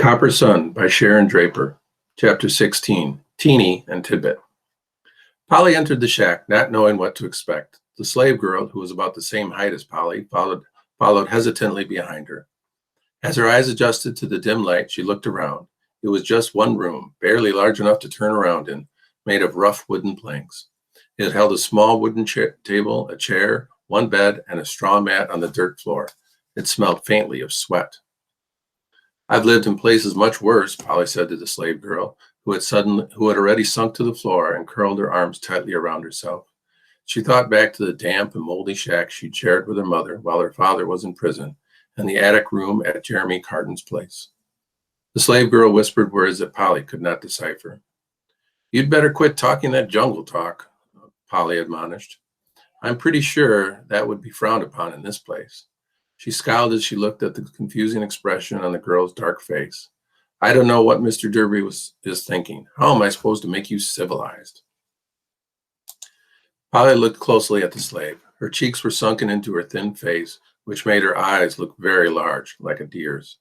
Copper Sun by Sharon Draper, Chapter 16, Teeny and Tidbit. Polly entered the shack, not knowing what to expect. The slave girl, who was about the same height as Polly, followed hesitantly behind her. As her eyes adjusted to the dim light, she looked around. It was just one room, barely large enough to turn around in, made of rough wooden planks. It held a small wooden table, a chair, one bed, and a straw mat on the dirt floor. It smelled faintly of sweat. "I've lived in places much worse," Polly said to the slave girl, who had already sunk to the floor and curled her arms tightly around herself. She thought back to the damp and moldy shack she'd shared with her mother while her father was in prison, and the attic room at Jeremy Carden's place. The slave girl whispered words that Polly could not decipher. "You'd better quit talking that jungle talk," Polly admonished. "I'm pretty sure that would be frowned upon in this place." She scowled as she looked at the confusing expression on the girl's dark face. "I don't know what Mr. Derby is thinking. How am I supposed to make you civilized?" Polly looked closely at the slave. Her cheeks were sunken into her thin face, which made her eyes look very large, like a deer's.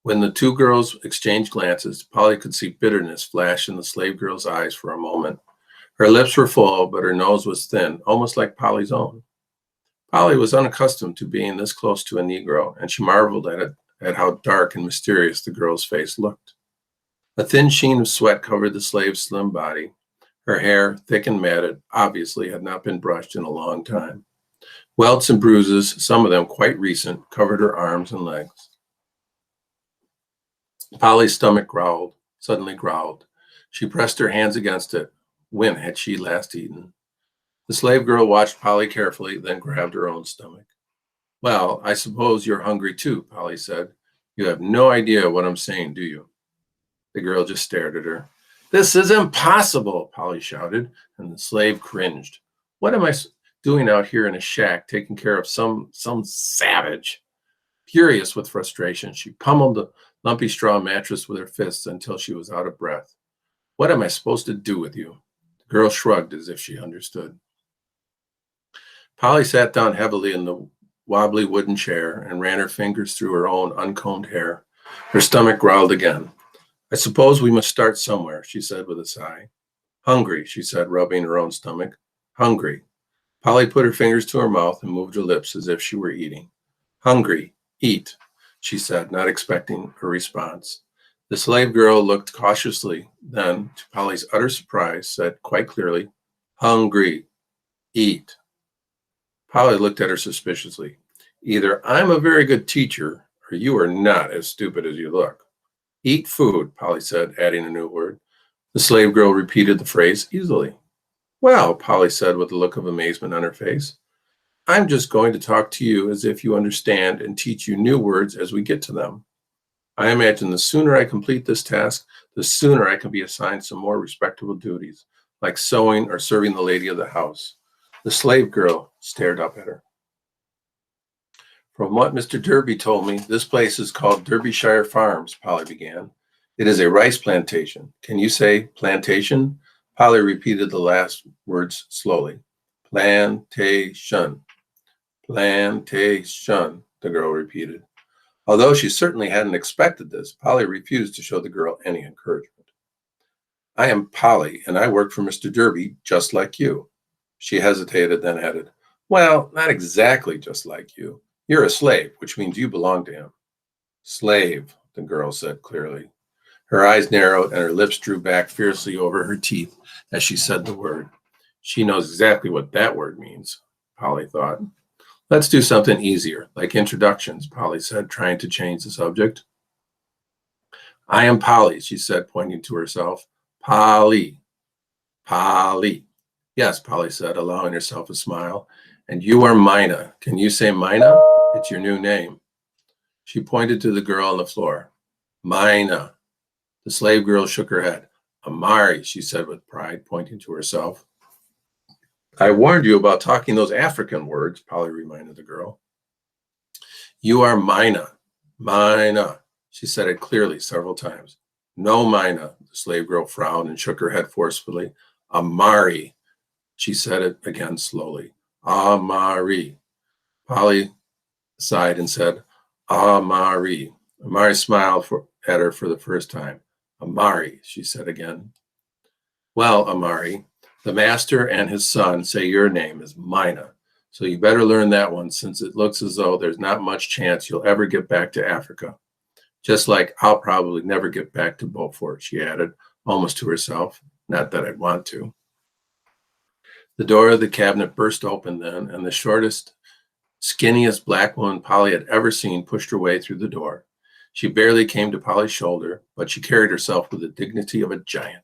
When the two girls exchanged glances, Polly could see bitterness flash in the slave girl's eyes for a moment. Her lips were full, but her nose was thin, almost like Polly's own. Polly was unaccustomed to being this close to a Negro, and she marveled at how dark and mysterious the girl's face looked. A thin sheen of sweat covered the slave's slim body. Her hair, thick and matted, obviously had not been brushed in a long time. Welts and bruises, some of them quite recent, covered her arms and legs. Polly's stomach suddenly growled. She pressed her hands against it. When had she last eaten? The slave girl watched Polly carefully, then grabbed her own stomach. "Well, I suppose you're hungry too," Polly said. "You have no idea what I'm saying, do you?" The girl just stared at her. "This is impossible," Polly shouted, and the slave cringed. "What am I doing out here in a shack taking care of some savage?" Furious with frustration, she pummeled the lumpy straw mattress with her fists until she was out of breath. "What am I supposed to do with you?" The girl shrugged as if she understood. Polly sat down heavily in the wobbly wooden chair and ran her fingers through her own uncombed hair. Her stomach growled again. "I suppose we must start somewhere," she said with a sigh. "Hungry," she said, rubbing her own stomach. "Hungry." Polly put her fingers to her mouth and moved her lips as if she were eating. "Hungry. Eat," she said, not expecting a response. The slave girl looked cautiously, then, to Polly's utter surprise, said quite clearly, "Hungry. Eat." Polly looked at her suspiciously. "Either I'm a very good teacher, or you are not as stupid as you look." "Eat food," Polly said, adding a new word. The slave girl repeated the phrase easily. "Well," Polly said with a look of amazement on her face, "I'm just going to talk to you as if you understand and teach you new words as we get to them. I imagine the sooner I complete this task, the sooner I can be assigned some more respectable duties, like sewing or serving the lady of the house." The slave girl stared up at her. "From what Mr. Derby told me, this place is called Derbyshire Farms," Polly began. "It is a rice plantation. Can you say plantation?" Polly repeated the last words slowly. "Plantation. Plantation," the girl repeated. Although she certainly hadn't expected this, Polly refused to show the girl any encouragement. "I am Polly, and I work for Mr. Derby just like you." She hesitated, then added, "Well, not exactly just like you. You're a slave, which means you belong to him." "Slave," the girl said clearly. Her eyes narrowed and her lips drew back fiercely over her teeth as she said the word. She knows exactly what that word means, Polly thought. "Let's do something easier, like introductions," Polly said, trying to change the subject. "I am Polly," she said, pointing to herself. "Polly. Polly." "Yes," Polly said, allowing herself a smile. "And you are Mina. Can you say Mina? It's your new name." She pointed to the girl on the floor. "Mina." The slave girl shook her head. "Amari," she said with pride, pointing to herself. "I warned you about talking those African words," Polly reminded the girl. "You are Mina. Mina." She said it clearly several times. "No, Mina." The slave girl frowned and shook her head forcefully. "Amari." She said it again slowly. "Amari." Polly sighed and said, "Amari." Amari smiled at her for the first time. Amari, she said again. Well, Amari, the master and his son say your name is Mina, so you better learn that one since it looks as though there's not much chance you'll ever get back to Africa. Just like I'll probably never get back to Beaufort, she added, almost to herself. Not that I'd want to. The door of the cabinet burst open then, and the shortest, skinniest black woman Polly had ever seen pushed her way through the door. She barely came to Polly's shoulder, but she carried herself with the dignity of a giant.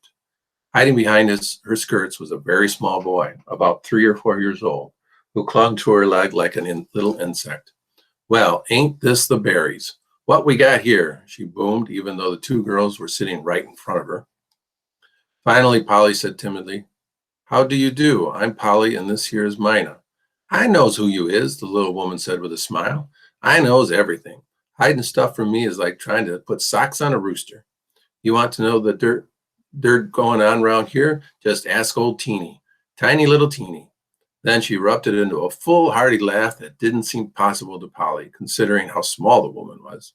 Hiding behind her skirts was a very small boy, about 3 or 4 years old, who clung to her leg like a little insect. Well, ain't this the berries? What we got here? She boomed, even though the two girls were sitting right in front of her. Finally, Polly said timidly, How do you do? I'm Polly, and this here is Mina. I knows who you is, the little woman said with a smile. I knows everything. Hiding stuff from me is like trying to put socks on a rooster. You want to know the dirt going on around here? Just ask old Teeny. Tiny little Teeny. Then she erupted into a full, hearty laugh that didn't seem possible to Polly, considering how small the woman was.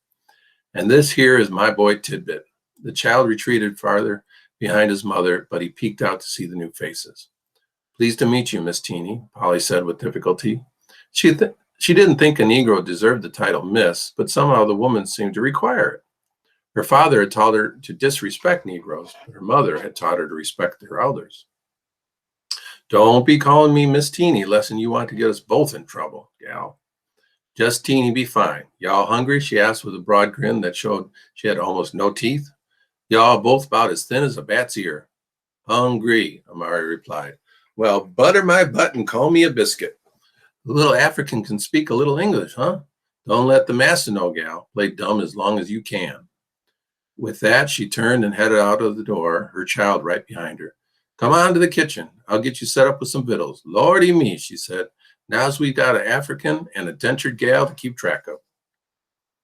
And this here is my boy Tidbit. The child retreated farther behind his mother, but he peeked out to see the new faces. Pleased to meet you, Miss Teeny, Polly said with difficulty. She didn't think a Negro deserved the title Miss, but somehow the woman seemed to require it. Her father had taught her to disrespect Negroes, but her mother had taught her to respect their elders. Don't be calling me Miss Teeny, less'n you want to get us both in trouble, gal. Just Teeny be fine. Y'all hungry? She asked with a broad grin that showed she had almost no teeth. Y'all both about as thin as a bat's ear. Hungry, Amari replied. Well, butter my butt and call me a biscuit. The little African can speak a little English, huh? Don't let the master know, gal. Play dumb as long as you can. With that, she turned and headed out of the door, her child right behind her. Come on to the kitchen. I'll get you set up with some victuals. Lordy me, she said. Now's we got an African and a dentured gal to keep track of.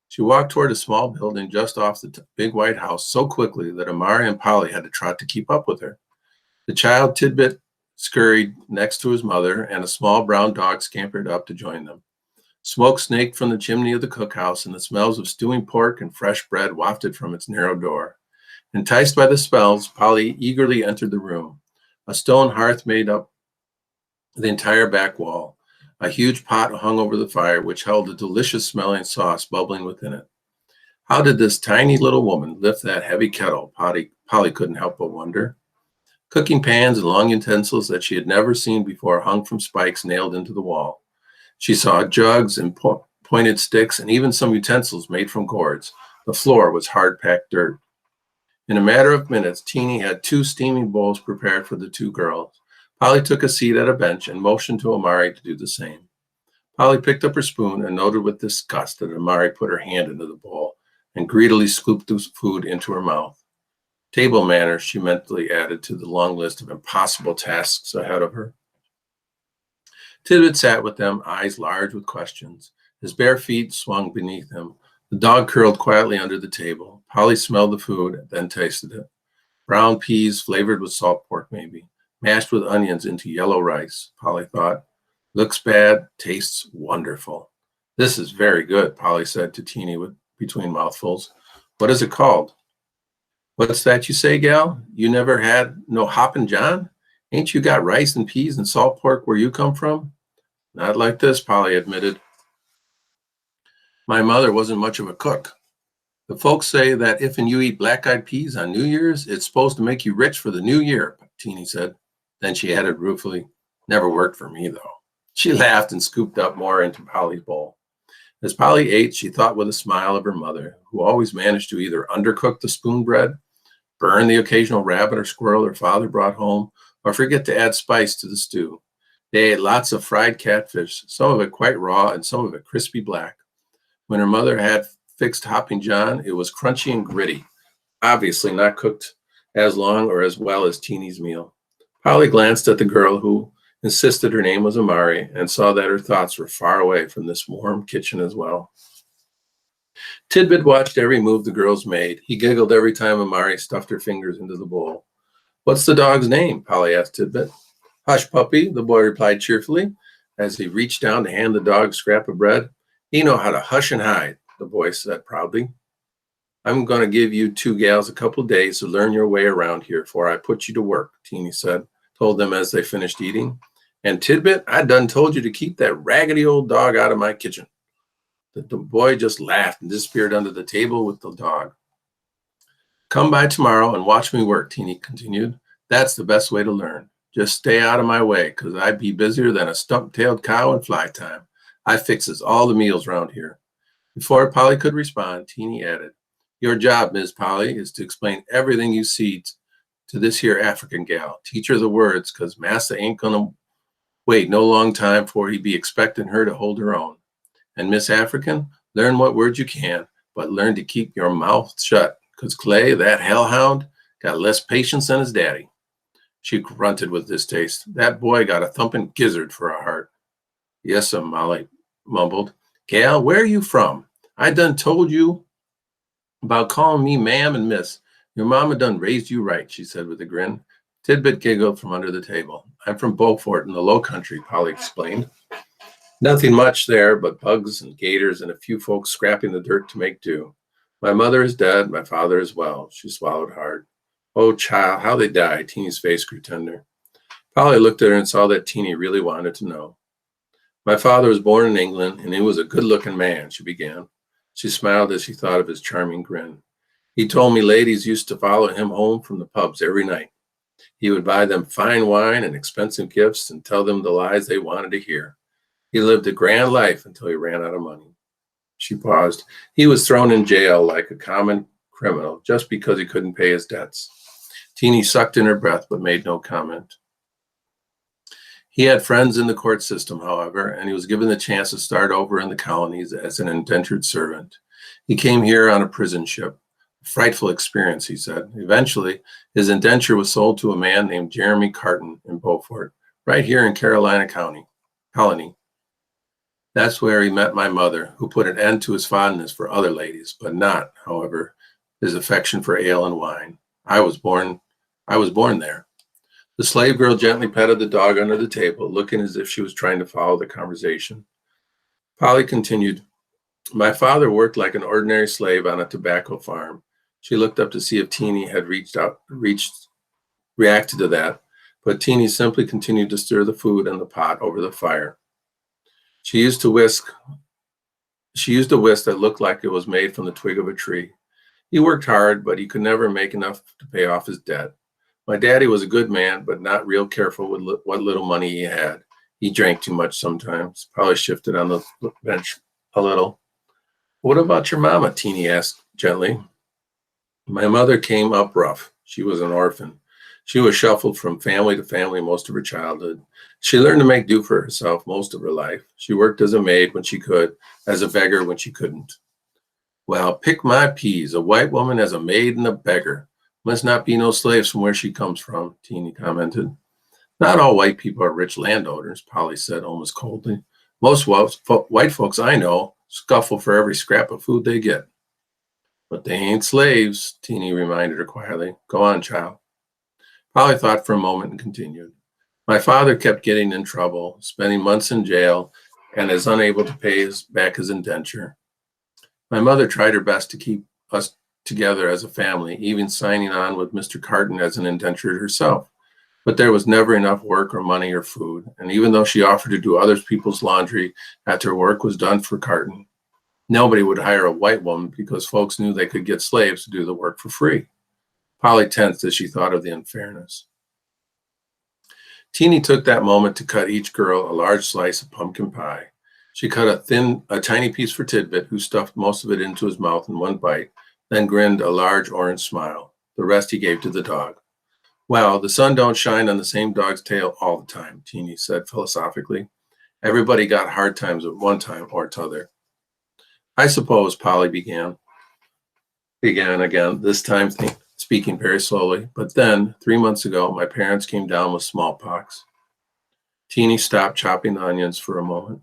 She walked toward a small building just off the big white house so quickly that Amari and Polly had to trot to keep up with her. The child Tidbit scurried next to his mother, and a small brown dog scampered up to join them. Smoke snaked from the chimney of the cookhouse, and the smells of stewing pork and fresh bread wafted from its narrow door. Enticed by the smells, Polly eagerly entered the room. A stone hearth made up the entire back wall. A huge pot hung over the fire, which held a delicious-smelling sauce bubbling within it. How did this tiny little woman lift that heavy kettle? Polly couldn't help but wonder. Cooking pans and long utensils that she had never seen before hung from spikes nailed into the wall. She saw jugs and pointed sticks and even some utensils made from gourds. The floor was hard-packed dirt. In a matter of minutes, Teeny had 2 steaming bowls prepared for the 2 girls. Polly took a seat at a bench and motioned to Amari to do the same. Polly picked up her spoon and noted with disgust that Amari put her hand into the bowl and greedily scooped the food into her mouth. Table manners, she mentally added to the long list of impossible tasks ahead of her. Tidbit sat with them, eyes large with questions. His bare feet swung beneath him. The dog curled quietly under the table. Polly smelled the food, then tasted it. Brown peas flavored with salt pork, maybe. Mashed with onions into yellow rice, Polly thought. Looks bad, tastes wonderful. This is very good, Polly said to Teeny between mouthfuls. What is it called? What's that you say, gal? You never had no Hoppin' John? Ain't you got rice and peas and salt pork where you come from? Not like this, Polly admitted. My mother wasn't much of a cook. The folks say that if and you eat black-eyed peas on New Year's, it's supposed to make you rich for the new year, Teeny said. Then she added ruefully, never worked for me, though. She laughed and scooped up more into Polly's bowl. As Polly ate, she thought with a smile of her mother, who always managed to either undercook the spoon bread, burn the occasional rabbit or squirrel her father brought home, or forget to add spice to the stew. They ate lots of fried catfish, some of it quite raw and some of it crispy black. When her mother had fixed Hopping John, it was crunchy and gritty, obviously not cooked as long or as well as Teeny's meal. Polly glanced at the girl who insisted her name was Amari and saw that her thoughts were far away from this warm kitchen as well. Tidbit watched every move the girls made. He giggled every time Amari stuffed her fingers into the bowl. What's the dog's name? Polly asked Tidbit. Hush, puppy, the boy replied cheerfully as he reached down to hand the dog a scrap of bread. He know how to hush and hide, the boy said proudly. I'm going to give you two gals a couple of days to learn your way around here before I put you to work, Teeny told them as they finished eating. And Tidbit, I done told you to keep that raggedy old dog out of my kitchen. The boy just laughed and disappeared under the table with the dog. Come by tomorrow and watch me work, Teeny continued. That's the best way to learn. Just stay out of my way, 'cause I be busier than a stump-tailed cow in fly time. I fixes all the meals round here. Before Polly could respond, Teeny added, your job, Miss Polly, is to explain everything you see to this here African gal. Teach her the words, 'cause Massa ain't gonna wait no long time for he be expecting her to hold her own. And Miss African, learn what words you can, but learn to keep your mouth shut, 'cause Clay, that hellhound, got less patience than his daddy. She grunted with distaste. That boy got a thumping gizzard for a heart. Yes'm, Molly mumbled. Gal, where are you from? I done told you about calling me ma'am and miss. Your mama done raised you right, she said with a grin. Tidbit giggled from under the table. I'm from Beaufort in the Low Country, Polly explained. Nothing much there but bugs and gators and a few folks scrapping the dirt to make do. My mother is dead, my father as well. She swallowed hard. Oh, child, how they died. Teeny's face grew tender. Polly looked at her and saw that Teeny really wanted to know. My father was born in England, and he was a good-looking man, she began. She smiled as she thought of his charming grin. He told me ladies used to follow him home from the pubs every night. He would buy them fine wine and expensive gifts and tell them the lies they wanted to hear. He lived a grand life until he ran out of money. She paused. He was thrown in jail like a common criminal just because he couldn't pay his debts. Teeny sucked in her breath but made no comment. He had friends in the court system, however, and he was given the chance to start over in the colonies as an indentured servant. He came here on a prison ship. A frightful experience, he said. Eventually, his indenture was sold to a man named Jeremy Carton in Beaufort, right here in Carolina Colony. That's where he met my mother, who put an end to his fondness for other ladies, but not, however, his affection for ale and wine. I was born there. The slave girl gently petted the dog under the table, looking as if she was trying to follow the conversation. Polly continued, my father worked like an ordinary slave on a tobacco farm. She looked up to see if Teeny had reacted to that, but Teeny simply continued to stir the food in the pot over the fire. She used a whisk that looked like it was made from the twig of a tree. He worked hard, but he could never make enough to pay off his debt. My daddy was a good man, but not real careful with what little money he had. He drank too much sometimes. Probably shifted on the bench a little. What about your mama? Teeny asked gently. My mother came up rough. She was an orphan. She was shuffled from family to family most of her childhood. She learned to make do for herself most of her life. She worked as a maid when she could, as a beggar when she couldn't. Well, pick my peas, a white woman as a maid and a beggar. Must not be no slaves from where she comes from, Teeny commented. Not all white people are rich landowners, Polly said almost coldly. Most white folks I know scuffle for every scrap of food they get. But they ain't slaves, Teeny reminded her quietly. Go on, child. Polly thought for a moment and continued. My father kept getting in trouble, spending months in jail, and is unable to pay back his indenture. My mother tried her best to keep us together as a family, even signing on with Mr. Carton as an indentured herself. But there was never enough work or money or food, and even though she offered to do other people's laundry after work was done for Carton, nobody would hire a white woman because folks knew they could get slaves to do the work for free. Polly tensed as she thought of the unfairness. Teeny took that moment to cut each girl a large slice of pumpkin pie. She cut a tiny piece for Tidbit, who stuffed most of it into his mouth in one bite, then grinned a large orange smile. The rest he gave to the dog. Well, the sun don't shine on the same dog's tail all the time, Teeny said philosophically. Everybody got hard times at one time or t'other. I suppose, Polly began again, this time speaking very slowly. But then, 3 months ago, my parents came down with smallpox. Teeny stopped chopping the onions for a moment.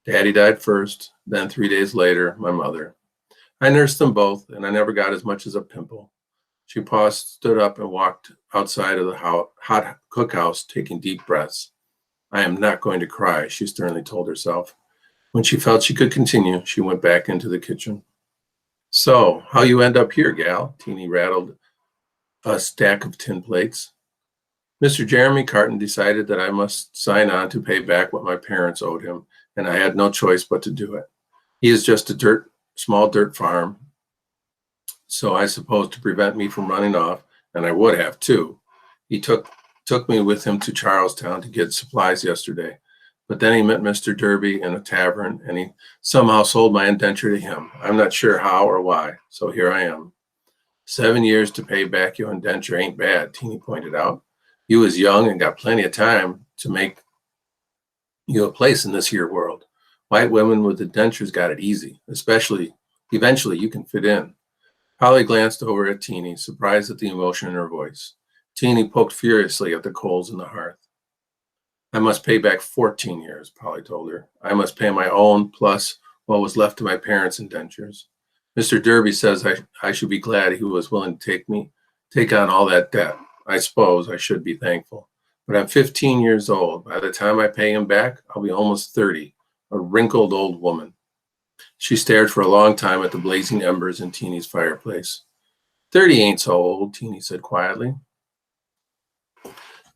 Daddy died first, then 3 days later, my mother. I nursed them both, and I never got as much as a pimple. She paused, stood up, and walked outside of the hot cookhouse, taking deep breaths. I am not going to cry, she sternly told herself. When she felt she could continue, she went back into the kitchen. So, how you end up here, gal? Teeny rattled a stack of tin plates. Mr. Jeremy Carton decided that I must sign on to pay back what my parents owed him, and I had no choice but to do it. He is just a small dirt farm, so I suppose to prevent me from running off, and I would have too. He took me with him to Charlestown to get supplies yesterday. But then he met Mr. Derby in a tavern, and he somehow sold my indenture to him. I'm not sure how or why, so here I am. 7 years to pay back your indenture ain't bad, Teeny pointed out. You was young and got plenty of time to make you a place in this here world. White women with indentures got it easy, especially eventually you can fit in. Polly glanced over at Teeny, surprised at the emotion in her voice. Teeny poked furiously at the coals in the hearth. I must pay back 14 years, Polly told her. I must pay my own plus what was left of my parents' indentures. Mr. Derby says I should be glad he was willing to take on all that debt. I suppose I should be thankful. But I'm 15 years old. By the time I pay him back, I'll be almost 30, a wrinkled old woman. She stared for a long time at the blazing embers in Teeny's fireplace. 30 ain't so old, Teeny said quietly.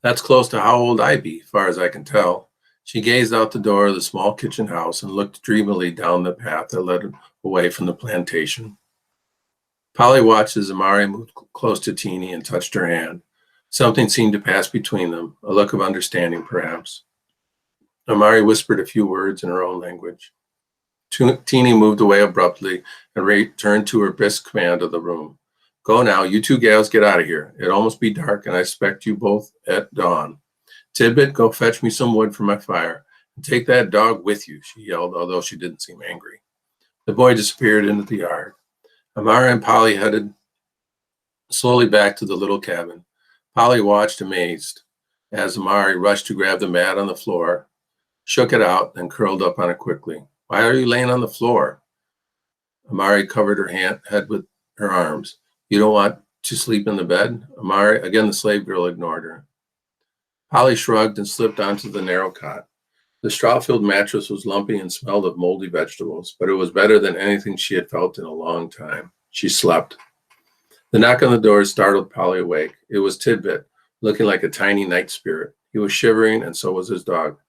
That's close to how old I be, far as I can tell. She gazed out the door of the small kitchen house and looked dreamily down the path that led away from the plantation. Polly watched as Amari moved close to Teeny and touched her hand. Something seemed to pass between them, a look of understanding, perhaps. Amari whispered a few words in her own language. Teeny moved away abruptly and returned to her brisk command of the room. Go now, you two gals get out of here. It almost be dark, and I expect you both at dawn. Tidbit, go fetch me some wood for my fire, and take that dog with you, she yelled, although she didn't seem angry. The boy disappeared into the yard. Amara and Polly headed slowly back to the little cabin. Polly watched amazed as Amari rushed to grab the mat on the floor, shook it out, then curled up on it quickly. Why are you laying on the floor? Amari covered her head with her arms. You don't want to sleep in the bed? Amari, again, the slave girl ignored her. Polly shrugged and slipped onto the narrow cot. The straw-filled mattress was lumpy and smelled of moldy vegetables, but it was better than anything she had felt in a long time. She slept. The knock on the door startled Polly awake. It was Tidbit, looking like a tiny night spirit. He was shivering, and so was his dog.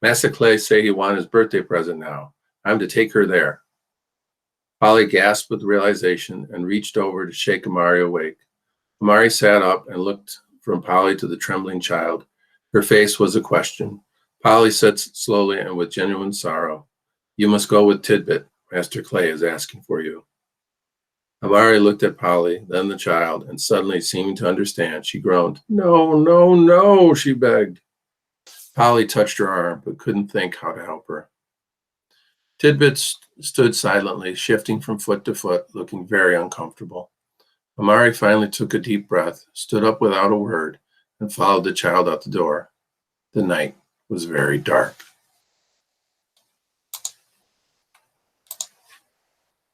Massa Clay say he wanted his birthday present now. I'm to take her there. Polly gasped with realization and reached over to shake Amari awake. Amari sat up and looked from Polly to the trembling child. Her face was a question. Polly said slowly and with genuine sorrow, You must go with Tidbit. Master Clay is asking for you. Amari looked at Polly, then the child, and suddenly seeming to understand, she groaned. No, no, no, she begged. Polly touched her arm, but couldn't think how to help her. Tidbit stood silently, shifting from foot to foot, looking very uncomfortable. Amari finally took a deep breath, stood up without a word, and followed the child out the door. The night was very dark.